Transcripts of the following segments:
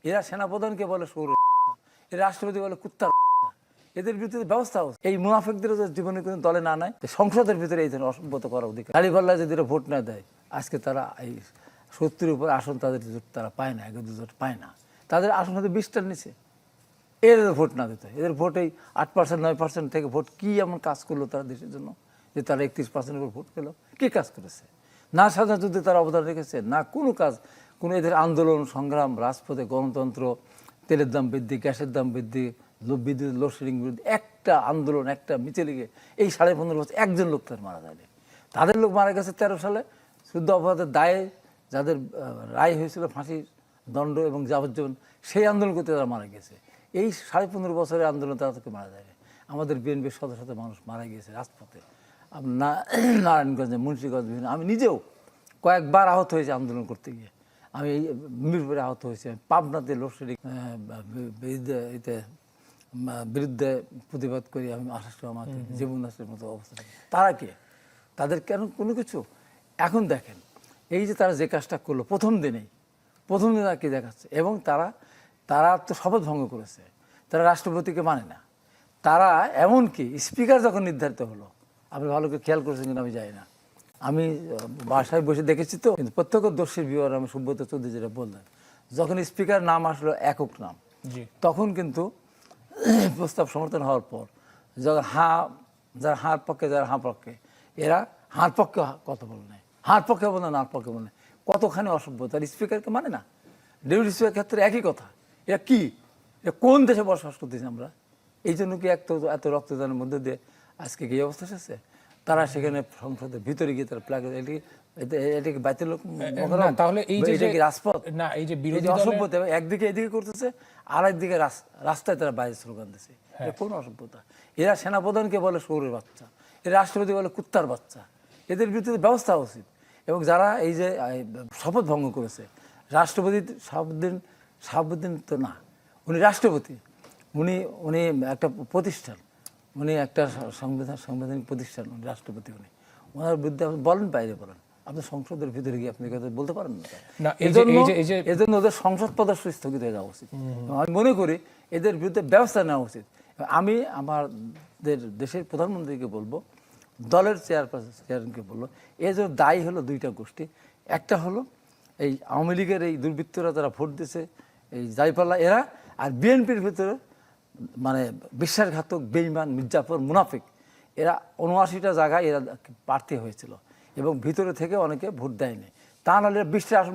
এরা সেনাপ্রধানকে বলে সৌর, এরা রাষ্ট্রপতি বলে কুত্তার। এদের ভিতরে ব্যবস্থা হচ্ছে। এই মুনাফিকদের জীবনে কোনো দলে না নেয়, সংসদের ভিতরে এই ধরনের অসভ্যতা করা অধিকার। দাঁড়িপাল্লা যদি এরা ভোট না দেয়, আজকে তারা এই 70-এর উপর আসন তাদের তারা পায় না, 1-2 পায় না। তাদের আসন হয়তো 20টার নিচে। এদের ভোট না দিতে, এদের ভোট এই 8%, 9% থেকে ভোট কি এমন কাজ করলো তারা দেশের জন্য যে তারা 31% উপর ভোট পেল? কি কাজ করেছে? না স্বাধীনতা যুদ্ধে তারা অবদান রেখেছে, না কোনো কাজ, কোনো এদের আন্দোলন সংগ্রাম, রাজপথে গণতন্ত্র, তেলের দাম বৃদ্ধি, গ্যাসের দাম বৃদ্ধি, বিদ্যুৎ লোডশেডিং বিরুদ্ধে একটা আন্দোলন, একটা মিছিলে গিয়ে এই 15.5 বছর একজন লোক তার মারা যায়নি। তাদের লোক মারা গেছে 13 সালে শুদ্ধ অপরাধের দায়ে, যাদের রায় হয়েছিল ফাঁসির দণ্ড এবং যাবজ্জীবন, সেই আন্দোলন করতে তারা মারা গেছে। এই 15.5 বছরের আন্দোলন তারা থেকে মারা যায়। আমাদের বিএনপির শত শত মানুষ মারা গিয়েছে রাজপথে, নারায়ণগঞ্জে, মুন্সিগঞ্জ, বিভিন্ন। আমি নিজেও কয়েকবার আহত হয়েছে আন্দোলন করতে গিয়ে। আমি এই মিরপুরে আহত হয়েছি, পাবনাতে লোডশেডিং বিরুদ্ধে প্রতিবাদ করি আমি, আসার সময় আমার জীবন নাশের মতো অবস্থা। তারা কে? তাদের কেন কোনো কিছু? এখন দেখেন এই যে তারা যে কাজটা করলো প্রথম দিনে তারা কি দেখাচ্ছে, এবং তারা তো শপথ ভঙ্গ করেছে, তারা রাষ্ট্রপতিকে মানে না। তারা এমনকি স্পিকার যখন নির্ধারিত হলো, আপনি ভালো করে খেয়াল করেছেন কিনা আমি জানি না, আমি বাসায় বসে দেখেছি তো, কিন্তু প্রত্যক্ষদর্শীর বিবরণ আমি সুব্রত চৌধুরী যেটা বললেন, যখন স্পিকার নাম আসলো একক নাম, তখন কিন্তু প্রস্তাব সমর্থন হওয়ার পর যখন যারা হাঁর পক্ষে, যারা হাঁ পক্ষে, এরা হাঁর পক্ষে কথা বলে নেয়, হাঁর পক্ষে বলে না, হাঁর পক্ষে বলে নেয়। কতখানি অসভ্যতা! স্পিকারকে মানে না, ডেপুটি স্পিকার ক্ষেত্রে একই কথা। এরা কি, এটা কোন দেশে বসবাস করতেছি আমরা? এই জন্য কি এত রক্তদানের মধ্যে দিয়ে আজকে কি অবস্থা এসেছে? তারা সেখানে সংসদের ভিতরে গিয়ে তারা প্লাগ, এটাকে বাইতের লোক, তাহলে এই যে রাজপথ না, এই যে বিরোধী অসভ্যতা একদিকে এদিকে করতেছে, আর একদিকে রাস্তায় তারা বাইরে স্লোগান দিচ্ছে। এটা কোন অসভ্যতা? এরা সেনাপ্রধানকে বলে সৌরের বাচ্চা, এরা রাষ্ট্রপতি বলে কুত্তার বাচ্চা। এদের বিরুদ্ধে ব্যবস্থা উচিত। এবং যারা এই যে শপথ ভঙ্গ করেছে, রাষ্ট্রপতি শাহাবুদ্দিন তো না, উনি রাষ্ট্রপতি, উনি একটা প্রতিষ্ঠান, উনি একটা সাংবিধানিক প্রতিষ্ঠান, উনি রাষ্ট্রপতি। ওনার বিরুদ্ধে আপনি বলেন, বাইরে বলেন, আপনি সংসদের ভিতরে গিয়ে আপনি কথা বলতে পারেন না। এজন্য ওদের সংসদ সদস্য স্থগিত হয়ে যাওয়া উচিত। আমি মনে করি এদের বিরুদ্ধে ব্যবস্থা নেওয়া উচিত। আমি আমাদের দেশের প্রধানমন্ত্রীকে বলবো, দলের চেয়ারম্যানকে বলবো, এর জন্য দায়ী হলো 2টা গোষ্ঠী। একটা হলো এই আওয়ামী লীগের এই দুর্বৃত্তরা যারা ভোট দিয়েছে, এই দাঁড়িপাল্লা এরা, আর বিএনপির ভিতরে মানে বিশ্বাসঘাতক, বেঈমান, মির্জাফর, মুনাফিক, এরা 79টা জায়গায় এরা প্রার্থী হয়েছিল এবং ভিতরে থেকে অনেকে ভোট দেয়নি। তা নাহলে 20টা আসন,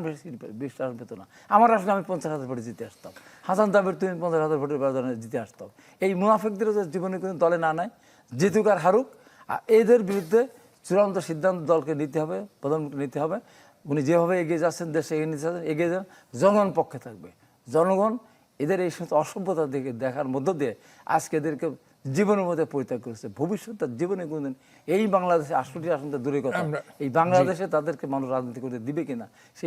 20টা আসন পেত না। আমার আসলে আমি 50,000 ভোটে জিতে আসতাম, হাসান তাবের তুমি 50,000 ভোটের ব্যবধানে জিতে আসতাম। এই মুনাফিকদের জীবনে কোনো দলে না নেয়, জিতুক আর হারুক, আর এদের বিরুদ্ধে চূড়ান্ত সিদ্ধান্ত দলকে নিতে হবে, প্রধানমন্ত্রী নিতে হবে। উনি যেভাবে এগিয়ে যাচ্ছেন, দেশে এগিয়ে যান, জনগণ পক্ষে থাকবে। জনগণ এদের এই সমস্ত অসভ্যতা দেখার মধ্য দিয়ে আজকে এদেরকে জীবনের মধ্যে পরিত্যাগ করেছে। ভবিষ্যৎ জীবনে কোনদিন এই বাংলাদেশে 68 আসন দূরের কথা, এই বাংলাদেশে তাদেরকে মানুষ রাজনীতি করতে দিবে কিনা সেই